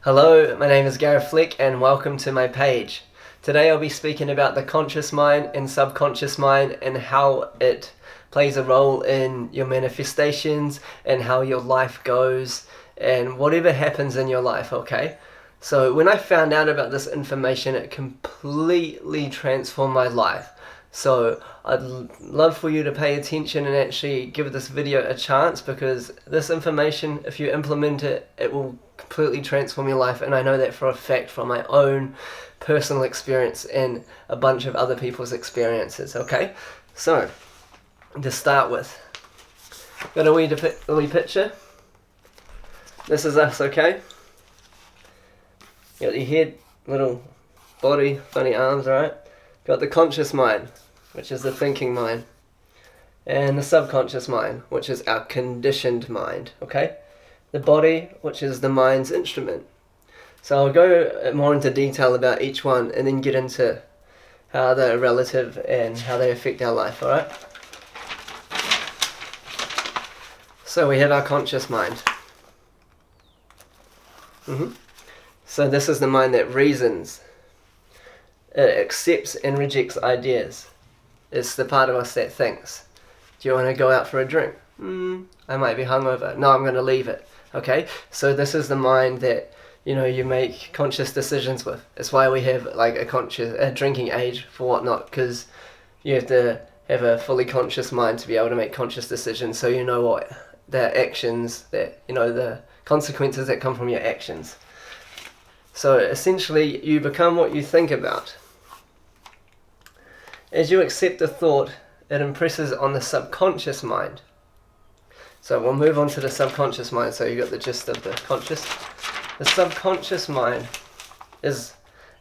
Hello, my name is Gareth Fleck and welcome to my page. Today I'll be speaking about the conscious mind and subconscious mind and how it plays a role in your manifestations and how your life goes and whatever happens in your life, okay? So when I found out about this information, it completely transformed my life. So I'd love for you to pay attention and actually give this video a chance, because this information, if you implement it, it will completely transform your life, and I know that for a fact from my own personal experience and a bunch of other people's experiences, okay? So, to start with, got a wee picture. This is us, okay? Got your head, little body, funny arms, alright? Got the conscious mind, which is the thinking mind, and the subconscious mind, which is our conditioned mind, okay? The body, which is the mind's instrument. So I'll go more into detail about each one and then get into how they're relative and how they affect our life, alright? So we have our conscious mind. So this is the mind that reasons. It accepts and rejects ideas. It's the part of us that thinks. Do you want to go out for a drink? I might be hungover. No, I'm going to leave it. Okay? So this is the mind that, you make conscious decisions with. It's why we have like a drinking age for whatnot, because you have to have a fully conscious mind to be able to make conscious decisions, so you know what the actions that, the consequences that come from your actions. So essentially you become what you think about. As you accept a thought, it impresses on the subconscious mind. So we'll move on to the subconscious mind, so you got the gist of the conscious. The subconscious mind is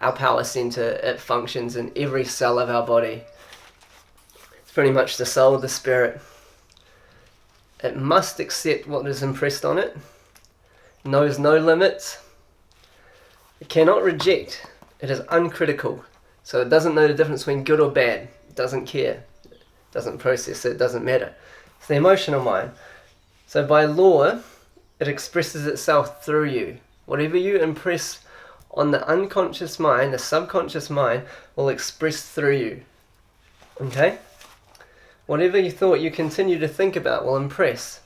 our power center. It functions in every cell of our body. It's pretty much the soul, the spirit. It must accept what is impressed on it, knows no limits. It cannot reject. It is uncritical. So it doesn't know the difference between good or bad. It doesn't care. It doesn't process it. It doesn't matter. It's the emotional mind. So by law, it expresses itself through you. Whatever you impress on the unconscious mind, the subconscious mind, will express through you. Okay? Whatever you thought you continue to think about will impress.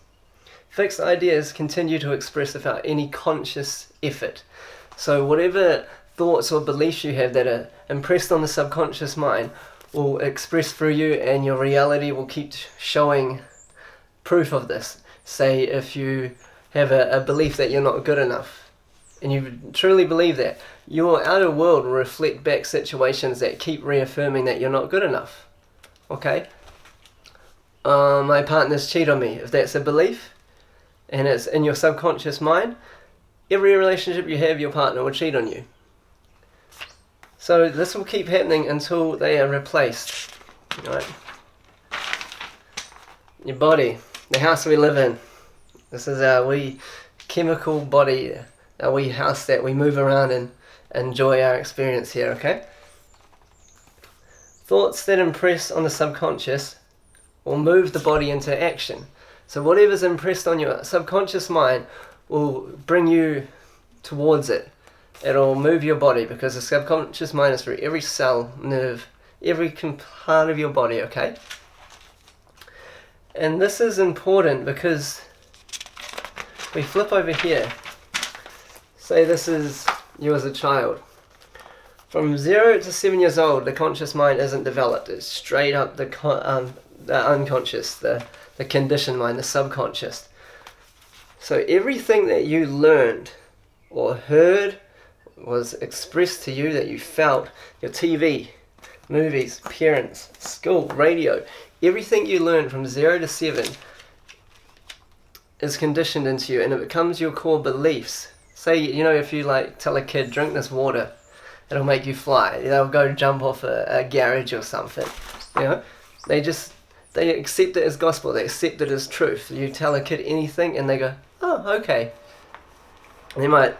Fixed ideas continue to express without any conscious effort. So whatever thoughts or beliefs you have that are impressed on the subconscious mind will express through you, and your reality will keep showing proof of this. Say if you have a belief that you're not good enough, and you truly believe that, your outer world will reflect back situations that keep reaffirming that you're not good enough. Okay? My partner's cheat on me. If that's a belief, and it's in your subconscious mind, every relationship you have, your partner will cheat on you. So this will keep happening until they are replaced. Right? Your body, the house we live in. This is our wee chemical body, our wee house that we move around and enjoy our experience here, okay? Thoughts that impress on the subconscious will move the body into action. So whatever's impressed on your subconscious mind will bring you towards it. It'll move your body, because the subconscious mind is through every cell, nerve, every part of your body, okay? And this is important because we flip over here. Say this is you as a child. From 0 to 7 years old, the conscious mind isn't developed. It's straight up the unconscious, the conditioned mind, the subconscious. So everything that you learned or heard was expressed to you, that you felt, your TV, movies, parents, school, radio, everything you learned from 0 to 7 is conditioned into you, and it becomes your core beliefs. Say, if you tell a kid, drink this water, it'll make you fly. They'll go jump off a garage or something. They accept it as gospel. They accept it as truth. You tell a kid anything and they go, oh, okay. They might,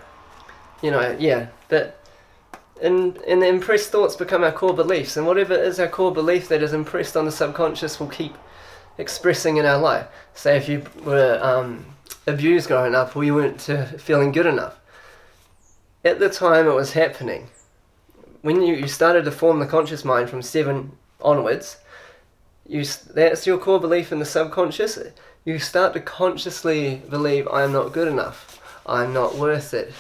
but and the impressed thoughts become our core beliefs, and whatever is our core belief that is impressed on the subconscious will keep expressing in our life. Say if you were abused growing up, or you weren't feeling good enough, at the time it was happening, when you started to form the conscious mind from 7 onwards, that's your core belief in the subconscious. You start to consciously believe, I'm not good enough, I'm not worth it,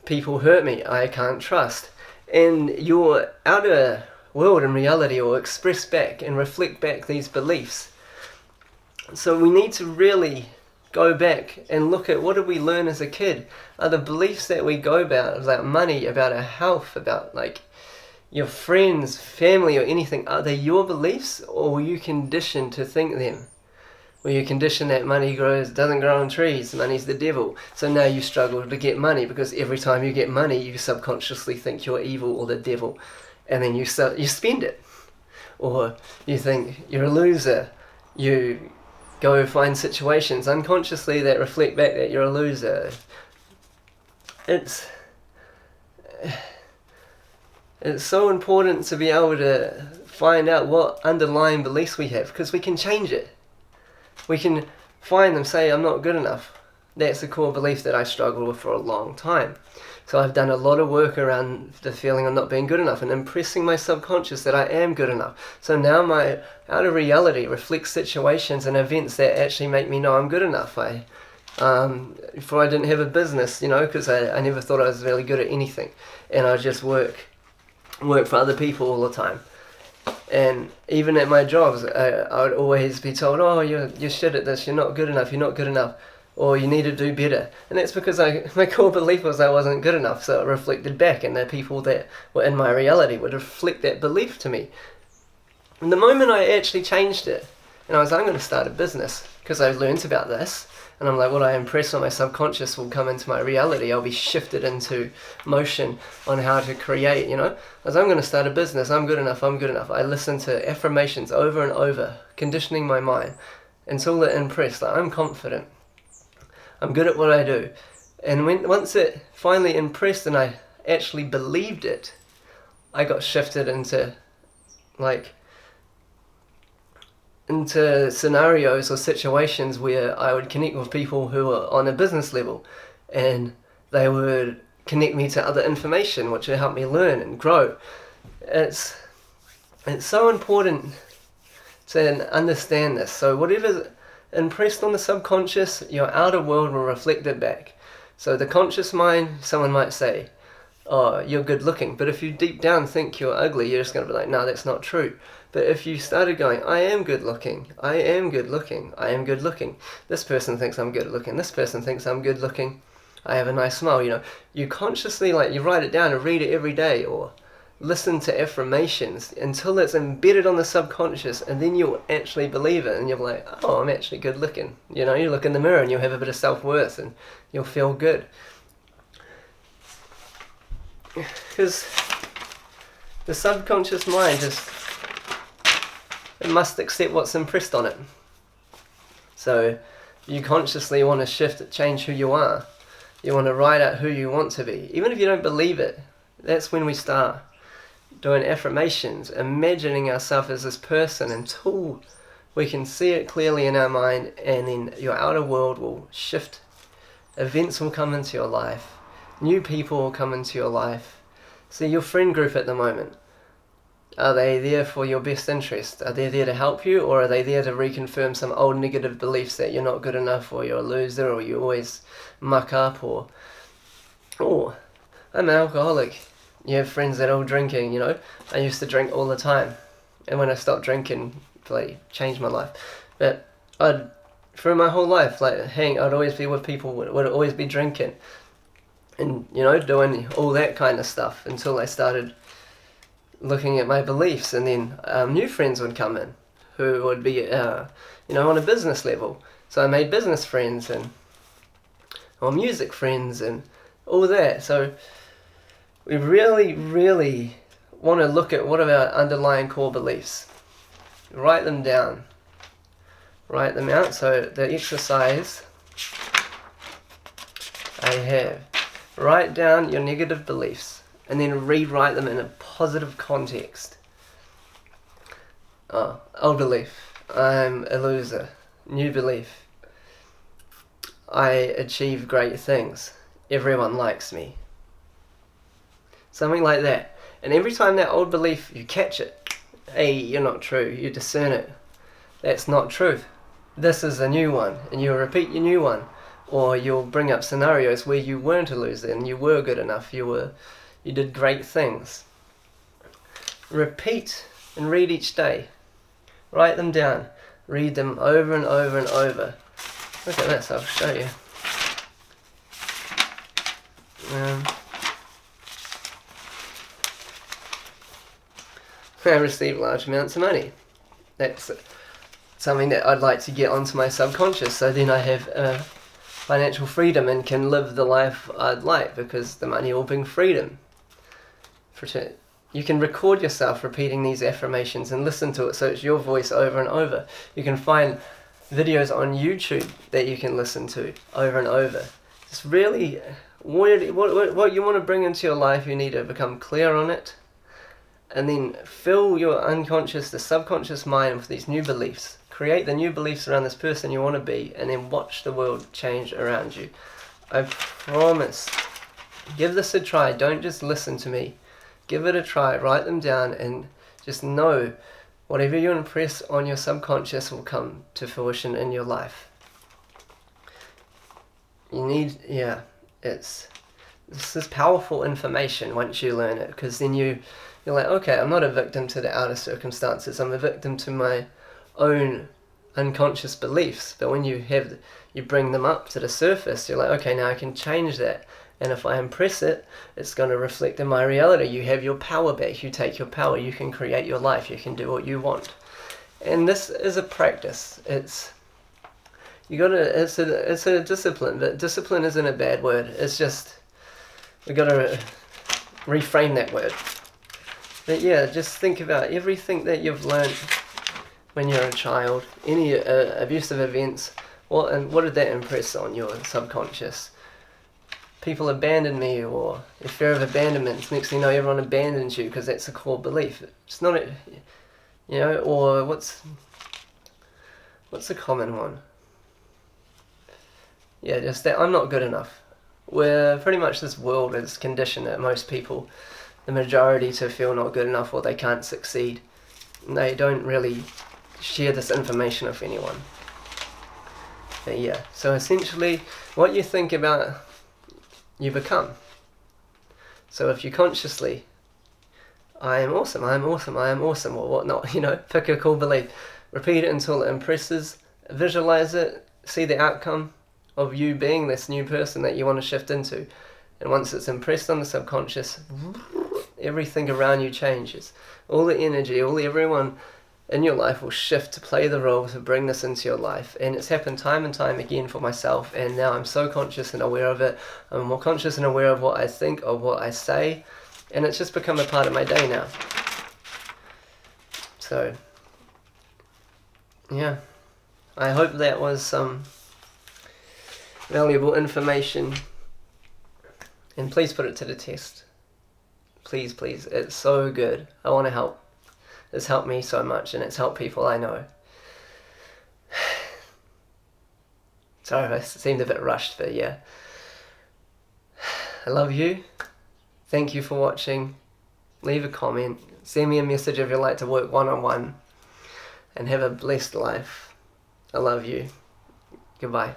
people hurt me, I can't trust. And your outer world and reality will express back and reflect back these beliefs. So we need to really go back and look at what did we learn as a kid. Are the beliefs that we go about money, about our health, about like your friends, family or anything, are they your beliefs, or were you conditioned to think them? Were you conditioned that money doesn't grow on trees, money's the devil, so now you struggle to get money because every time you get money you subconsciously think you're evil or the devil, and then you spend it. Or you think you're a loser, you go find situations unconsciously that reflect back that you're a loser. It's so important to be able to find out what underlying beliefs we have, because we can change it. We can find them, say, I'm not good enough. That's a core belief that I struggled with for a long time. So I've done a lot of work around the feeling of not being good enough and impressing my subconscious that I am good enough. So now my outer reality reflects situations and events that actually make me know I'm good enough. Before I didn't have a business, because I never thought I was really good at anything. And I just work for other people all the time. And even at my jobs, I would always be told, oh, you're shit at this, you're not good enough, or you need to do better. And that's because my core belief was I wasn't good enough, so it reflected back, and the people that were in my reality would reflect that belief to me. And the moment I actually changed it, and I was like, I'm going to start a business, because I learned about this, and I'm like, what I impress on my subconscious will come into my reality. I'll be shifted into motion on how to create, I was like, I'm going to start a business, I'm good enough. I listened to affirmations over and over, conditioning my mind until it impressed, like, I'm confident, I'm good at what I do. And once it finally impressed and I actually believed it, I got shifted into scenarios or situations where I would connect with people who were on a business level, and they would connect me to other information which would help me learn and grow. It's so important to understand this. So whatever's impressed on the subconscious, your outer world will reflect it back. So the conscious mind, someone might say, oh, you're good looking, but if you deep down think you're ugly, you're just going to be like, no, that's not true. But if you started going, I am good looking, this person thinks I'm good looking, this person thinks I'm good looking, I have a nice smile, you consciously, you write it down and read it every day, or listen to affirmations until it's embedded on the subconscious, and then you'll actually believe it, and you're like, oh, I'm actually good looking. You look in the mirror and you'll have a bit of self-worth and you'll feel good. Because the subconscious mind it must accept what's impressed on it. So you consciously want to change who you are. You want to write out who you want to be. Even if you don't believe it, that's when we start doing affirmations, imagining ourselves as this person until we can see it clearly in our mind, and then your outer world will shift. Events will come into your life. New people will come into your life. See, your friend group at the moment, are they there for your best interest? Are they there to help you, or are they there to reconfirm some old negative beliefs that you're not good enough, or you're a loser, or you always muck up, or I'm an alcoholic. You have friends that are all drinking, I used to drink all the time, and when I stopped drinking, it changed my life. But through my whole life, I'd always be with people, would always be drinking, and doing all that kind of stuff until I started looking at my beliefs, and then new friends would come in who would be on a business level. So I made business friends or music friends and all that. So we really, really want to look at what are our underlying core beliefs. Write them down. Write them out. So the exercise I have, write down your negative beliefs and then rewrite them in a positive context. Old belief, I'm a loser. New belief, I achieve great things. everyone likes me. Something like that. And every time that old belief, you catch it. Hey, you're not true. You discern it. That's not truth. This is a new one. And you'll repeat your new one. Or you'll bring up scenarios where you weren't a loser and you were good enough. You did great things. Repeat and read each day. Write them down. Read them over and over and over. Look at this, I'll show you. I receive large amounts of money. That's something that I'd like to get onto my subconscious, so then I have financial freedom and can live the life I'd like, because the money will bring freedom. You can record yourself repeating these affirmations and listen to it so it's your voice over and over. You can find videos on YouTube that you can listen to over and over. It's really what you want to bring into your life. You need to become clear on it, and then fill your unconscious, the subconscious mind with these new beliefs. Create the new beliefs around this person you want to be, and then watch the world change around you. I promise. Give this a try. Don't just listen to me. Give it a try. Write them down and just know whatever you impress on your subconscious will come to fruition in your life. This is powerful information once you learn it, because then you're like, okay, I'm not a victim to the outer circumstances. I'm a victim to my own unconscious beliefs. But when you bring them up to the surface, you're like, okay, now I can change that. And if I impress it, it's going to reflect in my reality. You have your power back. You take your power. You can create your life. You can do what you want. And this is a practice. It's a discipline. But discipline isn't a bad word. It's just, we got to reframe that word. But yeah, just think about everything that you've learned when you're a child, any abusive events, what did that impress on your subconscious? People abandon me, or the fear of abandonment. Next thing you know, everyone abandons you because that's a core belief. It's not or what's a common one? Yeah, just that I'm not good enough. Where pretty much this world is conditioned at most people, the majority, to feel not good enough or they can't succeed. And they don't really share this information with anyone. But yeah, so essentially what you think about, you become. So if you consciously, I am awesome, I am awesome, I am awesome, or whatnot, pick a cool belief, repeat it until it impresses, visualize it, see the outcome of you being this new person that you want to shift into. And once it's impressed on the subconscious, everything around you changes. All the energy, everyone in your life will shift to play the role to bring this into your life. And it's happened time and time again for myself, and now I'm so conscious and aware of it. I'm more conscious and aware of what I think, of what I say, and it's just become a part of my day now. So yeah, I hope that was some valuable information, and please put it to the test. Please, it's so good. I want to help. It's helped me so much, and it's helped people I know. Sorry, I seemed a bit rushed, but yeah. I love you. Thank you for watching. Leave a comment. Send me a message if you'd like to work one-on-one. And have a blessed life. I love you. Goodbye.